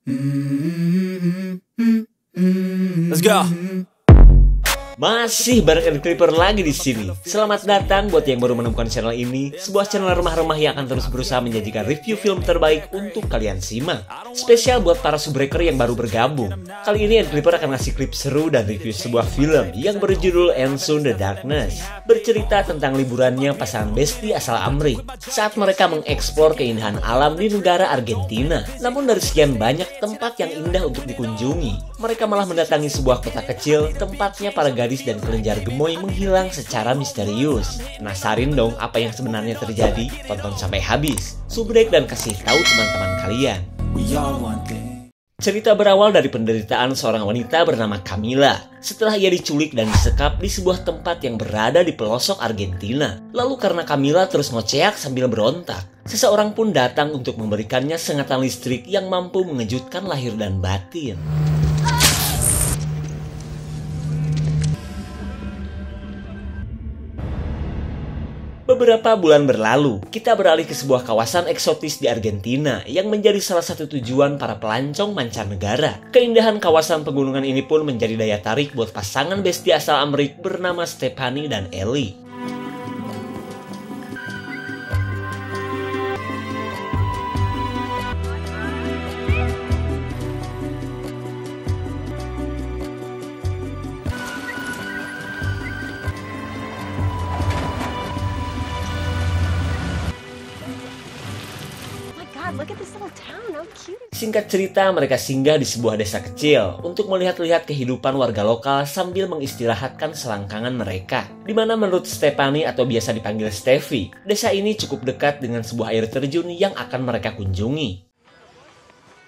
Let's go. Masih bareng Ed Clipper lagi di sini. Selamat datang buat yang baru menemukan channel ini, sebuah channel remah-remah yang akan terus berusaha menyajikan review film terbaik untuk kalian simak. Spesial buat para subbreaker yang baru bergabung. Kali ini Ed Clipper akan ngasih klip seru dan review sebuah film yang berjudul And Soon the Darkness. Bercerita tentang liburannya pasangan besti asal Amrik saat mereka mengeksplor keindahan alam di negara Argentina. Namun dari sekian banyak tempat yang indah untuk dikunjungi, mereka malah mendatangi sebuah kota kecil tempatnya para gadis dan kelenjar gemoy menghilang secara misterius. Penasarin dong apa yang sebenarnya terjadi? Tonton sampai habis. Subrek dan kasih tahu teman-teman kalian. Cerita berawal dari penderitaan seorang wanita bernama Camila setelah ia diculik dan disekap di sebuah tempat yang berada di pelosok Argentina. Lalu karena Camila terus ngoceak sambil berontak, seseorang pun datang untuk memberikannya sengatan listrik yang mampu mengejutkan lahir dan batin. Beberapa bulan berlalu, kita beralih ke sebuah kawasan eksotis di Argentina yang menjadi salah satu tujuan para pelancong mancanegara. Keindahan kawasan pegunungan ini pun menjadi daya tarik buat pasangan besti asal Amrik bernama Stephanie dan Ellie. Singkat cerita, mereka singgah di sebuah desa kecil untuk melihat-lihat kehidupan warga lokal sambil mengistirahatkan selangkangan mereka. Di mana menurut Stephanie atau biasa dipanggil Steffi, desa ini cukup dekat dengan sebuah air terjun yang akan mereka kunjungi.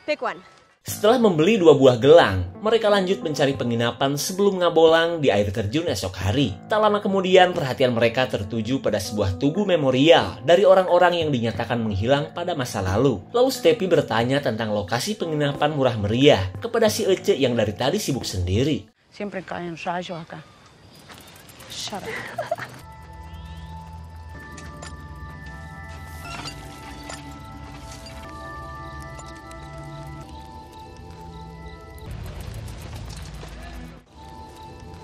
Pick one. Setelah membeli 2 buah gelang, mereka lanjut mencari penginapan sebelum ngabolang di air terjun esok hari. Tak lama kemudian, perhatian mereka tertuju pada sebuah tugu memorial dari orang-orang yang dinyatakan menghilang pada masa lalu. Lalu Steffi bertanya tentang lokasi penginapan murah meriah kepada si Ece yang dari tadi sibuk sendiri. Siempre caen rayos acá. Shut up.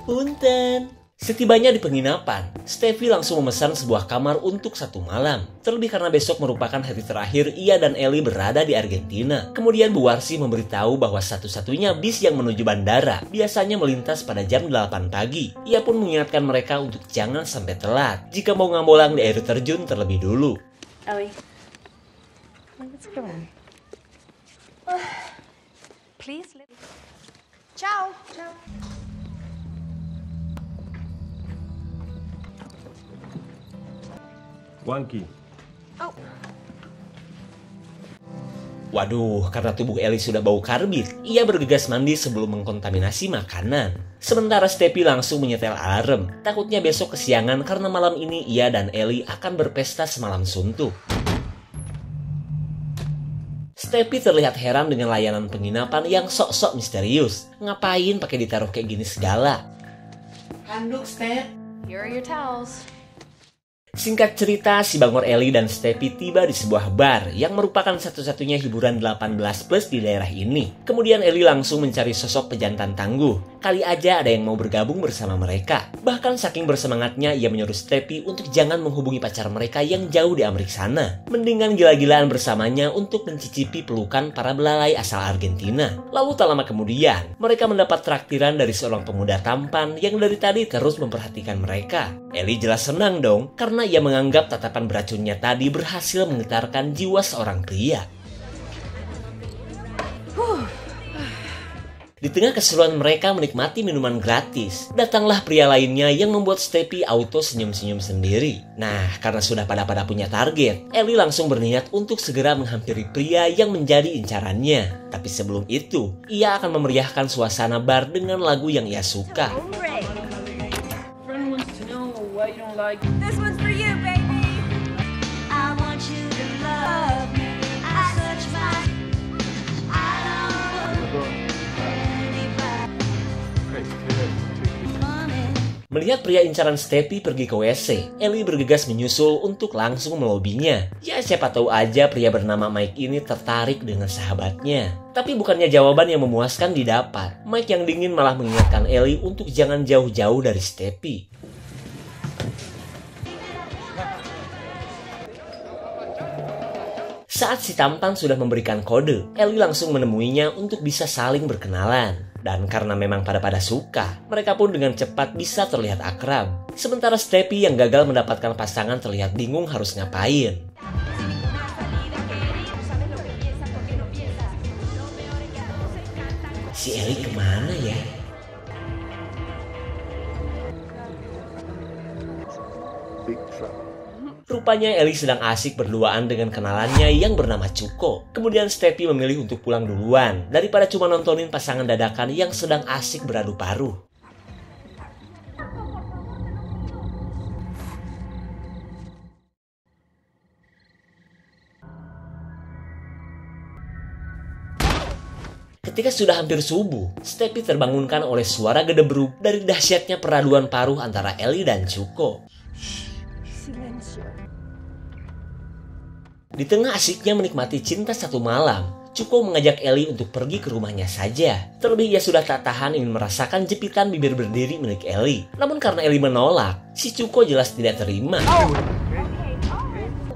Punten. Setibanya di penginapan, Steffi langsung memesan sebuah kamar untuk 1 malam. Terlebih karena besok merupakan hari terakhir ia dan Ellie berada di Argentina. Kemudian Bu Warsi memberitahu bahwa satu-satunya bis yang menuju bandara biasanya melintas pada jam 8 pagi. Ia pun mengingatkan mereka untuk jangan sampai telat jika mau ngabolang di air terjun terlebih dulu. Ellie, let's go. Please. Ciao. Ciao. Wanky. Oh. Waduh, karena tubuh Ellie sudah bau karbit, ia bergegas mandi sebelum mengkontaminasi makanan. Sementara Steffi langsung menyetel alarm, takutnya besok kesiangan karena malam ini ia dan Ellie akan berpesta semalam suntuk. Steffi terlihat heran dengan layanan penginapan yang sok-sok misterius. Ngapain pakai ditaruh kayak gini segala? Handuk, Steph. Here are your towels. Singkat cerita, si bangor Ellie dan Steffi tiba di sebuah bar yang merupakan satu-satunya hiburan 18 plus di daerah ini. Kemudian Ellie langsung mencari sosok pejantan tangguh. Kali aja ada yang mau bergabung bersama mereka. Bahkan saking bersemangatnya, ia menyuruh Steffi untuk jangan menghubungi pacar mereka yang jauh di Amrik sana. Mendingan gila-gilaan bersamanya untuk mencicipi pelukan para belalai asal Argentina. Lalu tak lama kemudian, mereka mendapat traktiran dari seorang pemuda tampan yang dari tadi terus memperhatikan mereka. Ellie jelas senang dong, karena ia menganggap tatapan beracunnya tadi berhasil menggetarkan jiwa seorang pria. Di tengah keseruan mereka menikmati minuman gratis, datanglah pria lainnya yang membuat Steffi auto senyum-senyum sendiri. Nah, karena sudah pada punya target, Ellie langsung berniat untuk segera menghampiri pria yang menjadi incarannya. Tapi sebelum itu, ia akan memeriahkan suasana bar dengan lagu yang ia suka. This one's for you, baby. I want you to love me. I search my. I don't want anybody. Melihat pria incaran Stepi pergi ke WC, Ellie bergegas menyusul untuk langsung melobinya. Ya siapa tahu aja pria bernama Mike ini tertarik dengan sahabatnya. Tapi bukannya jawaban yang memuaskan didapat. Mike yang dingin malah mengingatkan Ellie untuk jangan jauh-jauh dari Stepi. Saat si tampan sudah memberikan kode, Ellie langsung menemuinya untuk bisa saling berkenalan. Dan karena memang pada suka, mereka pun dengan cepat bisa terlihat akrab. Sementara Stepi yang gagal mendapatkan pasangan terlihat bingung harus ngapain. Si Ellie kemana ya? Rupanya Ellie sedang asik berduaan dengan kenalannya yang bernama Cuko. Kemudian Stepi memilih untuk pulang duluan daripada cuma nontonin pasangan dadakan yang sedang asik beradu paruh. Ketika sudah hampir subuh, Stepi terbangunkan oleh suara gedebruk dari dahsyatnya peraduan paruh antara Ellie dan Cuko. Di tengah asiknya menikmati cinta satu malam, Cuko mengajak Ellie untuk pergi ke rumahnya saja. Terlebih ia sudah tak tahan ingin merasakan jepitan bibir berdiri milik Ellie. Namun karena Ellie menolak, si Cuko jelas tidak terima.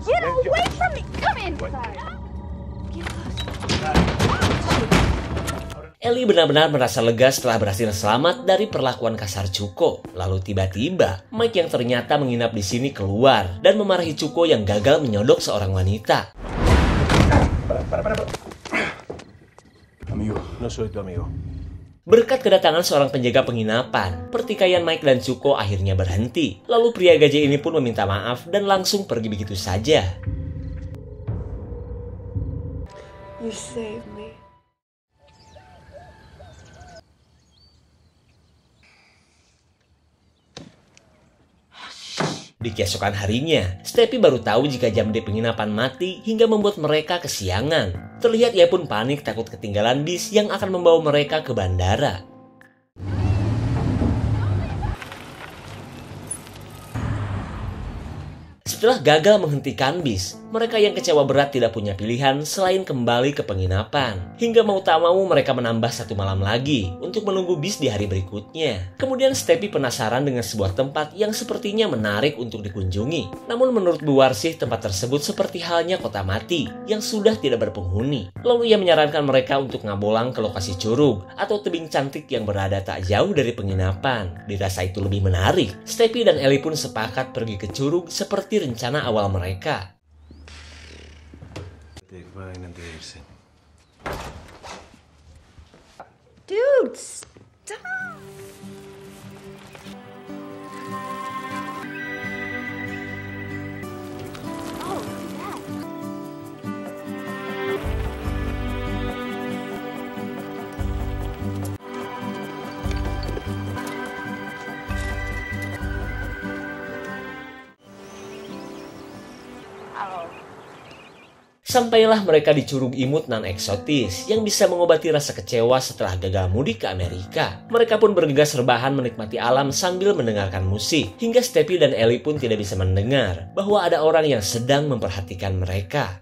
Get away from me! Come inside! Ellie benar-benar merasa lega setelah berhasil selamat dari perlakuan kasar Cuko. Lalu tiba-tiba, Mike yang ternyata menginap di sini keluar dan memarahi Cuko yang gagal menyodok seorang wanita. Amigo, no soy tu amigo. Berkat kedatangan seorang penjaga penginapan, pertikaian Mike dan Cuko akhirnya berhenti. Lalu pria gajah ini pun meminta maaf dan langsung pergi begitu saja. You saved me. Di keesokan harinya, Stepi baru tahu jika jam di penginapan mati hingga membuat mereka kesiangan. Terlihat ia pun panik takut ketinggalan bis yang akan membawa mereka ke bandara. Setelah gagal menghentikan bis, mereka yang kecewa berat tidak punya pilihan selain kembali ke penginapan. Hingga mau tak mau mereka menambah satu malam lagi untuk menunggu bis di hari berikutnya. Kemudian Stepi penasaran dengan sebuah tempat yang sepertinya menarik untuk dikunjungi. Namun menurut Bu Warsih tempat tersebut seperti halnya kota mati yang sudah tidak berpenghuni. Lalu ia menyarankan mereka untuk ngabolang ke lokasi curug atau tebing cantik yang berada tak jauh dari penginapan. Dirasa itu lebih menarik, Stepi dan Ellie pun sepakat pergi ke curug seperti rencana awal mereka. Dude, stop! Oh, that. Sampailah mereka di curug imut nan eksotis yang bisa mengobati rasa kecewa setelah gagal mudik ke Amerika. Mereka pun bergegas rebahan menikmati alam sambil mendengarkan musik. Hingga Stepi dan Ellie pun tidak bisa mendengar bahwa ada orang yang sedang memperhatikan mereka.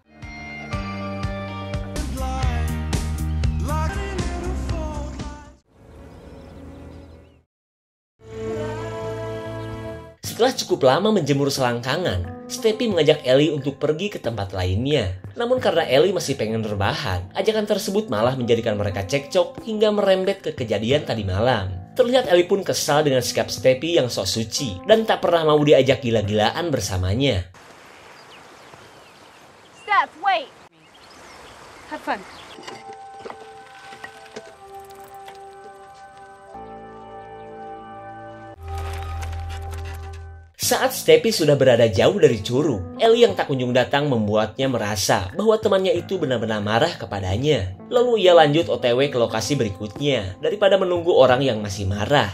Setelah cukup lama menjemur selangkangan, Stepi mengajak Ellie untuk pergi ke tempat lainnya. Namun karena Ellie masih pengen rebahan, ajakan tersebut malah menjadikan mereka cekcok hingga merembet ke kejadian tadi malam. Terlihat Ellie pun kesal dengan sikap Stepi yang sok suci dan tak pernah mau diajak gila-gilaan bersamanya. Steph, wait! Have fun. Saat Stepi sudah berada jauh dari curug, Ellie yang tak kunjung datang membuatnya merasa bahwa temannya itu benar-benar marah kepadanya. Lalu ia lanjut OTW ke lokasi berikutnya daripada menunggu orang yang masih marah.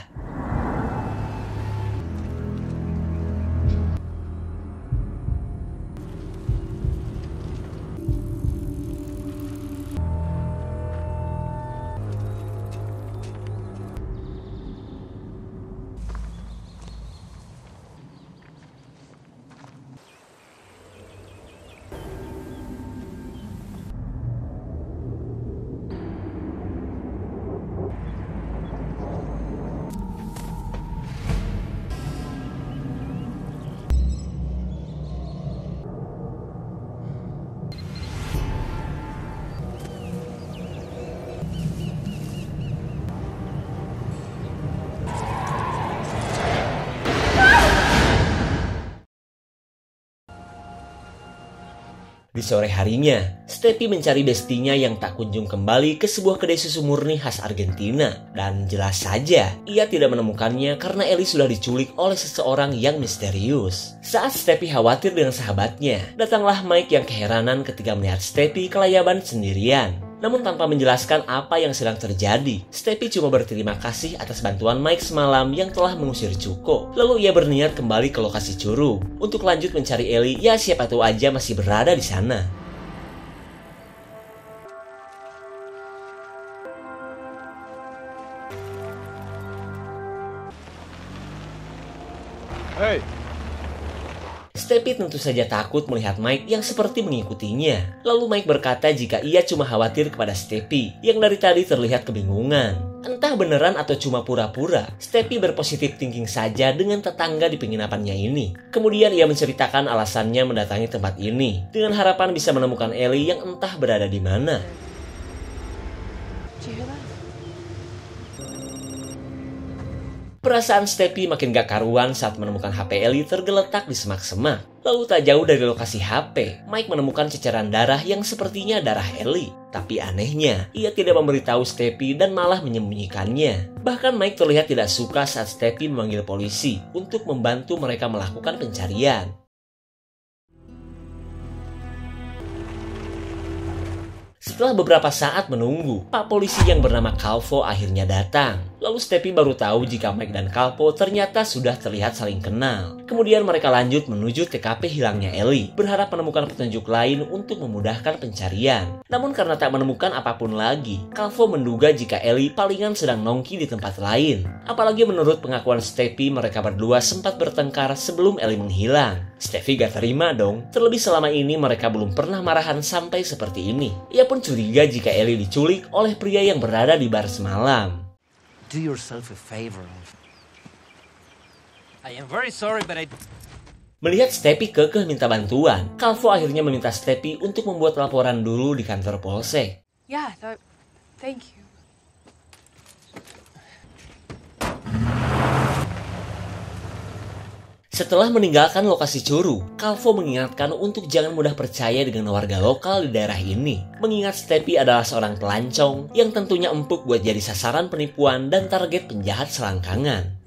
Di sore harinya, Steffi mencari bestinya yang tak kunjung kembali ke sebuah kedai susu murni khas Argentina. Dan jelas saja, ia tidak menemukannya karena Ellie sudah diculik oleh seseorang yang misterius. Saat Steffi khawatir dengan sahabatnya, datanglah Mike yang keheranan ketika melihat Steffi kelayaban sendirian. Namun tanpa menjelaskan apa yang sedang terjadi, Steffi cuma berterima kasih atas bantuan Mike semalam yang telah mengusir Cuko. Lalu ia berniat kembali ke lokasi Curug untuk lanjut mencari Ellie, ya siapa tahu aja masih berada di sana. Hey. Steffi tentu saja takut melihat Mike yang seperti mengikutinya. Lalu Mike berkata jika ia cuma khawatir kepada Steffi yang dari tadi terlihat kebingungan. Entah beneran atau cuma pura-pura, Steffi berpositif thinking saja dengan tetangga di penginapannya ini. Kemudian ia menceritakan alasannya mendatangi tempat ini dengan harapan bisa menemukan Ellie yang entah berada di mana. Did you hear that? Perasaan Steffi makin gak karuan saat menemukan HP Ellie tergeletak di semak-semak. Lalu tak jauh dari lokasi HP, Mike menemukan ceceran darah yang sepertinya darah Ellie. Tapi anehnya, ia tidak memberitahu Steffi dan malah menyembunyikannya. Bahkan Mike terlihat tidak suka saat Steffi memanggil polisi untuk membantu mereka melakukan pencarian. Setelah beberapa saat menunggu, Pak Polisi yang bernama Calvo akhirnya datang. Lalu Steffi baru tahu jika Mike dan Calvo ternyata sudah terlihat saling kenal. Kemudian mereka lanjut menuju TKP hilangnya Ellie, berharap menemukan petunjuk lain untuk memudahkan pencarian. Namun karena tak menemukan apapun lagi, Calvo menduga jika Ellie palingan sedang nongki di tempat lain. Apalagi menurut pengakuan Steffi, mereka berdua sempat bertengkar sebelum Ellie menghilang. Steffi gak terima dong, terlebih selama ini mereka belum pernah marahan sampai seperti ini. Ia pun curiga jika Ellie diculik oleh pria yang berada di bar semalam. Do yourself a favor. I am very sorry, but I... Melihat Steffi kekeh minta bantuan, Calvo akhirnya meminta Steffi untuk membuat laporan dulu di kantor polsek. Yeah, thank you. Setelah meninggalkan lokasi Curug, Calvo mengingatkan untuk jangan mudah percaya dengan warga lokal di daerah ini. Mengingat Steffi adalah seorang pelancong yang tentunya empuk buat jadi sasaran penipuan dan target penjahat selangkangan.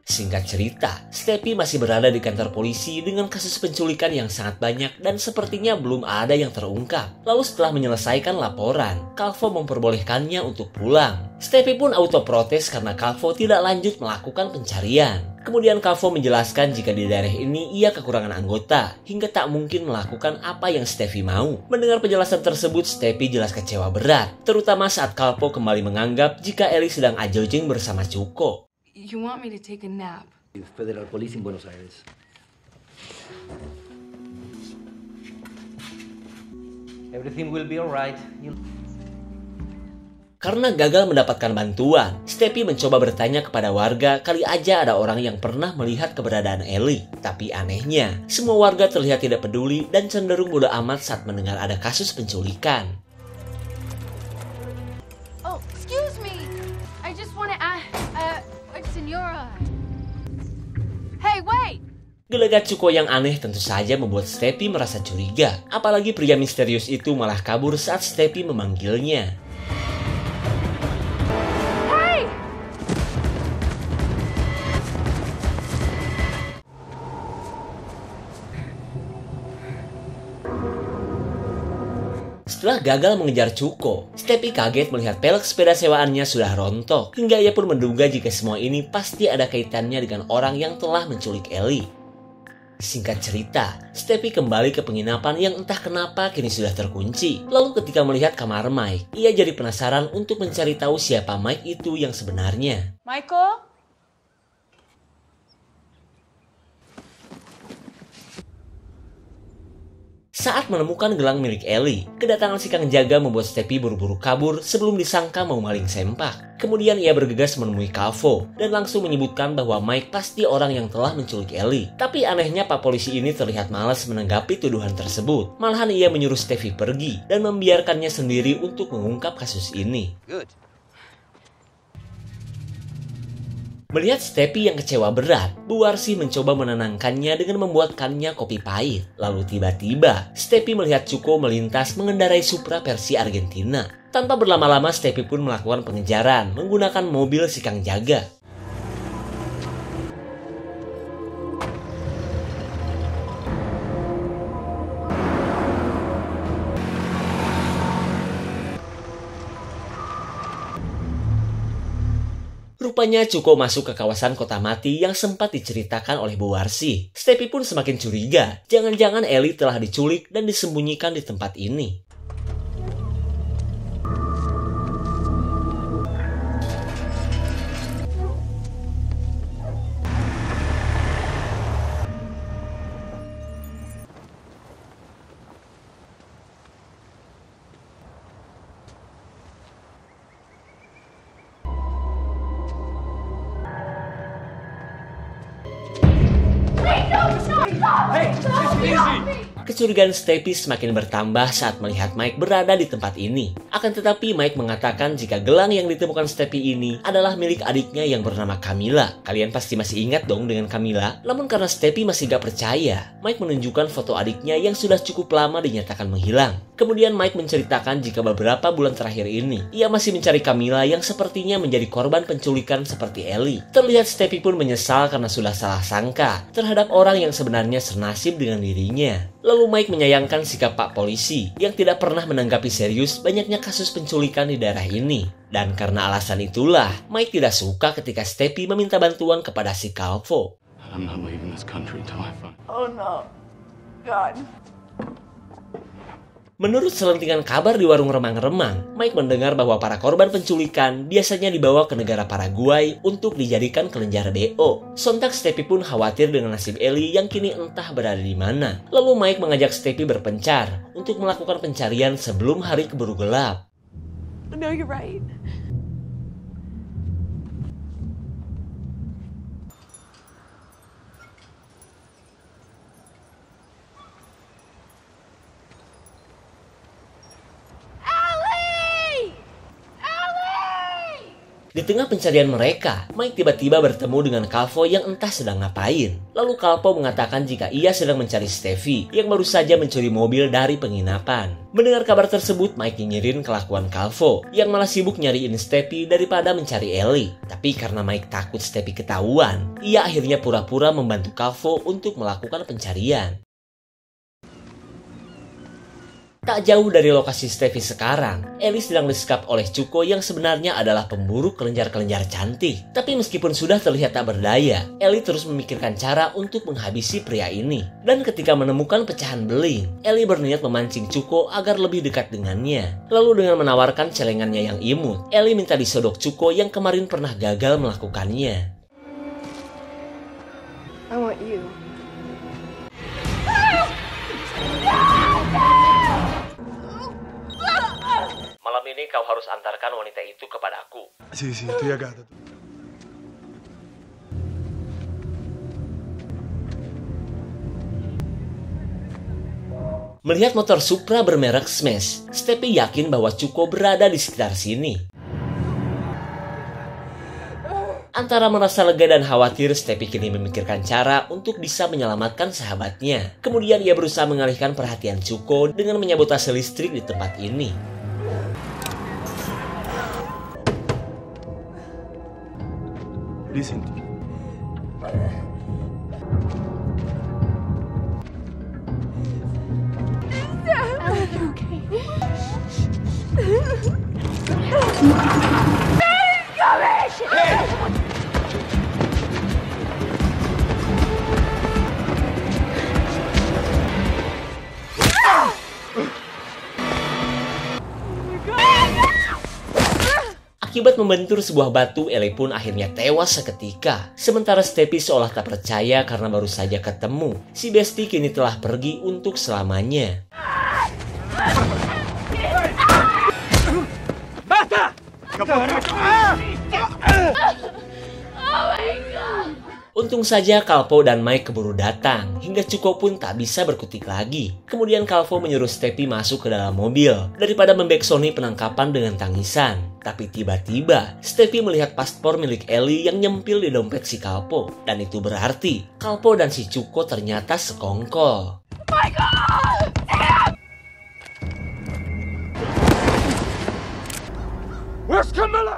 Singkat cerita, Steffi masih berada di kantor polisi dengan kasus penculikan yang sangat banyak dan sepertinya belum ada yang terungkap. Lalu setelah menyelesaikan laporan, Calvo memperbolehkannya untuk pulang. Steffi pun auto protes karena Calvo tidak lanjut melakukan pencarian. Kemudian Calvo menjelaskan jika di daerah ini ia kekurangan anggota, hingga tak mungkin melakukan apa yang Steffi mau. Mendengar penjelasan tersebut, Steffi jelas kecewa berat, terutama saat Calvo kembali menganggap jika Ellie sedang ajojing bersama Cuko. You want me to take a nap? Federal Police in Buenos Aires. Everything will be alright. Karena gagal mendapatkan bantuan, Steffi mencoba bertanya kepada warga kali aja ada orang yang pernah melihat keberadaan Ellie. Tapi anehnya, semua warga terlihat tidak peduli dan cenderung bodo amat saat mendengar ada kasus penculikan. Oh, excuse me. I just want to ask, Senora. Hey, wait! Gelagat Cuko yang aneh tentu saja membuat Steffi merasa curiga. Apalagi pria misterius itu malah kabur saat Steffi memanggilnya. Setelah gagal mengejar Cuko, Steffi kaget melihat pelek sepeda sewaannya sudah rontok. Hingga ia pun menduga jika semua ini pasti ada kaitannya dengan orang yang telah menculik Ellie. Singkat cerita, Steffi kembali ke penginapan yang entah kenapa kini sudah terkunci. Lalu ketika melihat kamar Mike, ia jadi penasaran untuk mencari tahu siapa Mike itu yang sebenarnya. Michael? Saat menemukan gelang milik Ellie, kedatangan si Kang Jaga membuat Steffi buru-buru kabur sebelum disangka mau maling sempak. Kemudian ia bergegas menemui Calvo dan langsung menyebutkan bahwa Mike pasti orang yang telah menculik Ellie. Tapi anehnya Pak Polisi ini terlihat malas menanggapi tuduhan tersebut. Malahan ia menyuruh Steffi pergi dan membiarkannya sendiri untuk mengungkap kasus ini. Good. Melihat Stepi yang kecewa berat, Bu Warsi mencoba menenangkannya dengan membuatkannya kopi pahit. Lalu tiba-tiba, Stepi melihat Cuko melintas mengendarai Supra versi Argentina. Tanpa berlama-lama, Stepi pun melakukan pengejaran menggunakan mobil si Kang Jaga. Rupanya Cuko masuk ke kawasan Kota Mati yang sempat diceritakan oleh Bu Warsi. Stepi pun semakin curiga, jangan-jangan Ellie telah diculik dan disembunyikan di tempat ini. Kecurigaan Stepi semakin bertambah saat melihat Mike berada di tempat ini. Akan tetapi Mike mengatakan jika gelang yang ditemukan Stepi ini adalah milik adiknya yang bernama Camilla. Kalian pasti masih ingat dong dengan Camilla? Namun karena Stepi masih gak percaya, Mike menunjukkan foto adiknya yang sudah cukup lama dinyatakan menghilang. Kemudian Mike menceritakan jika beberapa bulan terakhir ini, ia masih mencari Camilla yang sepertinya menjadi korban penculikan seperti Ellie. Terlihat Stepi pun menyesal karena sudah salah sangka terhadap orang yang sebenarnya senasib dengan dirinya. Lalu Mike menyayangkan sikap Pak Polisi yang tidak pernah menanggapi serius banyaknya kasus penculikan di daerah ini. Dan karena alasan itulah, Mike tidak suka ketika Stepi meminta bantuan kepada si Calvo. I'm not leaving this country until I find... Oh no. God. Menurut selentingan kabar di warung remang-remang, Mike mendengar bahwa para korban penculikan biasanya dibawa ke negara Paraguay untuk dijadikan kelenjar DO. Sontak Stepi pun khawatir dengan nasib Ellie yang kini entah berada di mana. Lalu Mike mengajak Stepi berpencar untuk melakukan pencarian sebelum hari keburu gelap. No, you're right. Di tengah pencarian mereka, Mike tiba-tiba bertemu dengan Calvo yang entah sedang ngapain. Lalu Calvo mengatakan jika ia sedang mencari Steffi yang baru saja mencuri mobil dari penginapan. Mendengar kabar tersebut, Mike nyinyirin kelakuan Calvo yang malah sibuk nyariin Steffi daripada mencari Ellie. Tapi karena Mike takut Steffi ketahuan, ia akhirnya pura-pura membantu Calvo untuk melakukan pencarian. Tak jauh dari lokasi Steffi sekarang, Ellie sedang disekap oleh Cuko yang sebenarnya adalah pemburu kelenjar-kelenjar cantik. Tapi meskipun sudah terlihat tak berdaya, Ellie terus memikirkan cara untuk menghabisi pria ini. Dan ketika menemukan pecahan beling, Ellie berniat memancing Cuko agar lebih dekat dengannya. Lalu dengan menawarkan celengannya yang imut, Ellie minta disodok Cuko yang kemarin pernah gagal melakukannya. I want you. Malam ini kau harus antarkan wanita itu kepadaku. Sì, estoy acá. Melihat motor Supra bermerek Smash, Steffi yakin bahwa Cuko berada di sekitar sini. Antara merasa lega dan khawatir, Steffi kini memikirkan cara untuk bisa menyelamatkan sahabatnya. Kemudian ia berusaha mengalihkan perhatian Cuko dengan menyabotase listrik di tempat ini. Listen. Akibat membentur sebuah batu, Ellie pun akhirnya tewas seketika. Sementara Steffi seolah tak percaya karena baru saja ketemu. Si Besti kini telah pergi untuk selamanya. Untung saja Calvo dan Mike keburu datang, hingga Cuko pun tak bisa berkutik lagi. Kemudian Calvo menyuruh Steffi masuk ke dalam mobil, daripada membacksoni penangkapan dengan tangisan. Tapi tiba-tiba, Steffi melihat paspor milik Ellie yang nyempil di dompet si Calvo. Dan itu berarti, Calvo dan si Cuko ternyata sekongkol.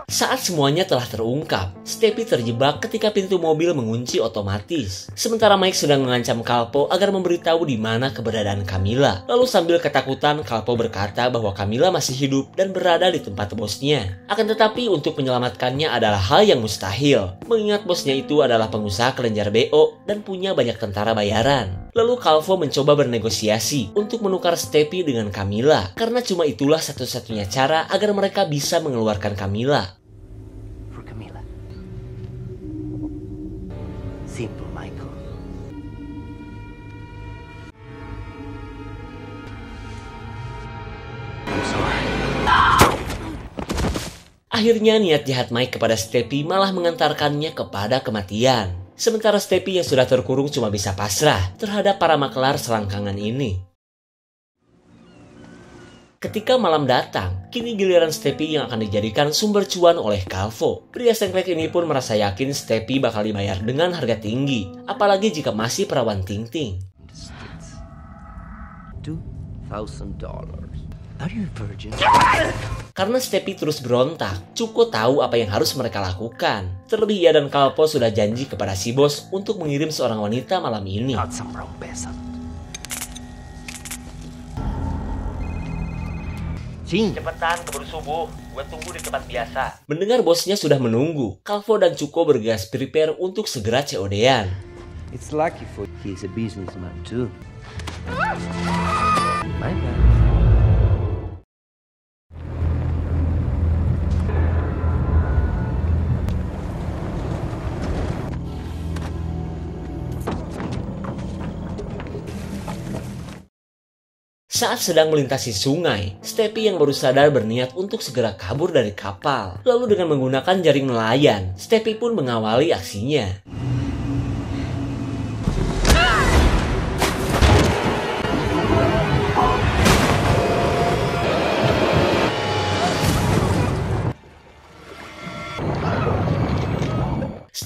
Saat semuanya telah terungkap, Steffi terjebak ketika pintu mobil mengunci otomatis. Sementara Mike sedang mengancam Calvo agar memberitahu di mana keberadaan Camila. Lalu sambil ketakutan, Calvo berkata bahwa Camila masih hidup dan berada di tempat bosnya. Akan tetapi untuk menyelamatkannya adalah hal yang mustahil, mengingat bosnya itu adalah pengusaha kelenjar BO dan punya banyak tentara bayaran. Lalu Calvo mencoba bernegosiasi untuk menukar Steffi dengan Camila, karena cuma itulah satu-satunya cara agar mereka bisa mengeluarkan Camila. For Camila. Simple, Michael. I'm sorry. Akhirnya niat jahat Mike kepada Steffi malah mengantarkannya kepada kematian. Sementara Steffi yang sudah terkurung cuma bisa pasrah terhadap para maklar selangkangan ini. Ketika malam datang, kini giliran Steffi yang akan dijadikan sumber cuan oleh Calvo. Pria sengklek ini pun merasa yakin Steffi bakal dibayar dengan harga tinggi, apalagi jika masih perawan ting-ting. $2,000. Are you a virgin? Karena Steffi terus berontak, Cuko tahu apa yang harus mereka lakukan. Terlebih ia dan Calvo sudah janji kepada si bos untuk mengirim seorang wanita malam ini. Not some broke peasant. Cepetan, keburu subuh. Gue tunggu di tempat biasa. Mendengar bosnya sudah menunggu, Calvo dan Cuko bergegas prepare untuk segera COD-an. It's lucky for he's a businessman too. My bad. Saat sedang melintasi sungai, Steffi yang baru sadar berniat untuk segera kabur dari kapal. Lalu dengan menggunakan jaring nelayan, Steffi pun mengawali aksinya.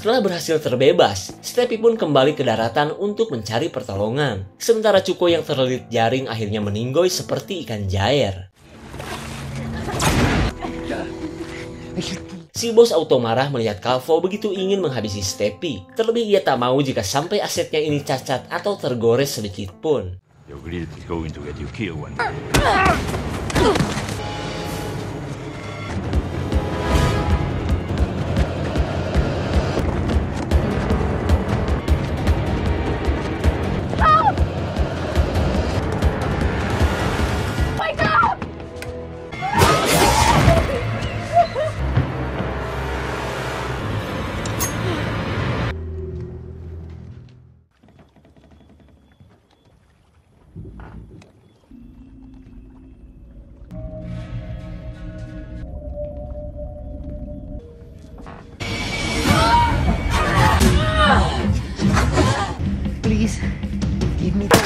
Setelah berhasil terbebas, Steffi pun kembali ke daratan untuk mencari pertolongan. Sementara Cuko yang terlilit jaring akhirnya meninggoy seperti ikan jair. Si bos auto marah melihat Calvo begitu ingin menghabisi Steffi. Terlebih ia tak mau jika sampai asetnya ini cacat atau tergores sedikit pun. Your greed is going to get you killed one day. Please, give me that.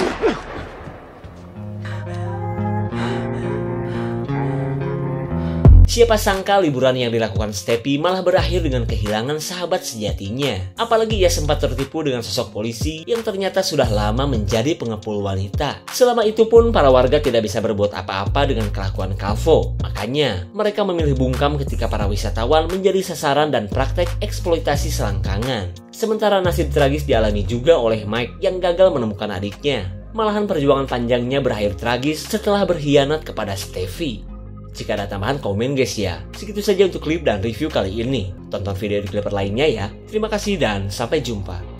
Siapa sangka liburan yang dilakukan Steffi malah berakhir dengan kehilangan sahabat sejatinya. Apalagi ia sempat tertipu dengan sosok polisi yang ternyata sudah lama menjadi pengepul wanita. Selama itu pun para warga tidak bisa berbuat apa-apa dengan kelakuan Calvo. Makanya mereka memilih bungkam ketika para wisatawan menjadi sasaran dan praktek eksploitasi selangkangan. Sementara nasib tragis dialami juga oleh Mike yang gagal menemukan adiknya. Malahan perjuangan panjangnya berakhir tragis setelah berkhianat kepada Steffi. Jika ada tambahan, komen guys ya. Segitu saja untuk klip dan review kali ini. Tonton video di klip lainnya ya. Terima kasih dan sampai jumpa.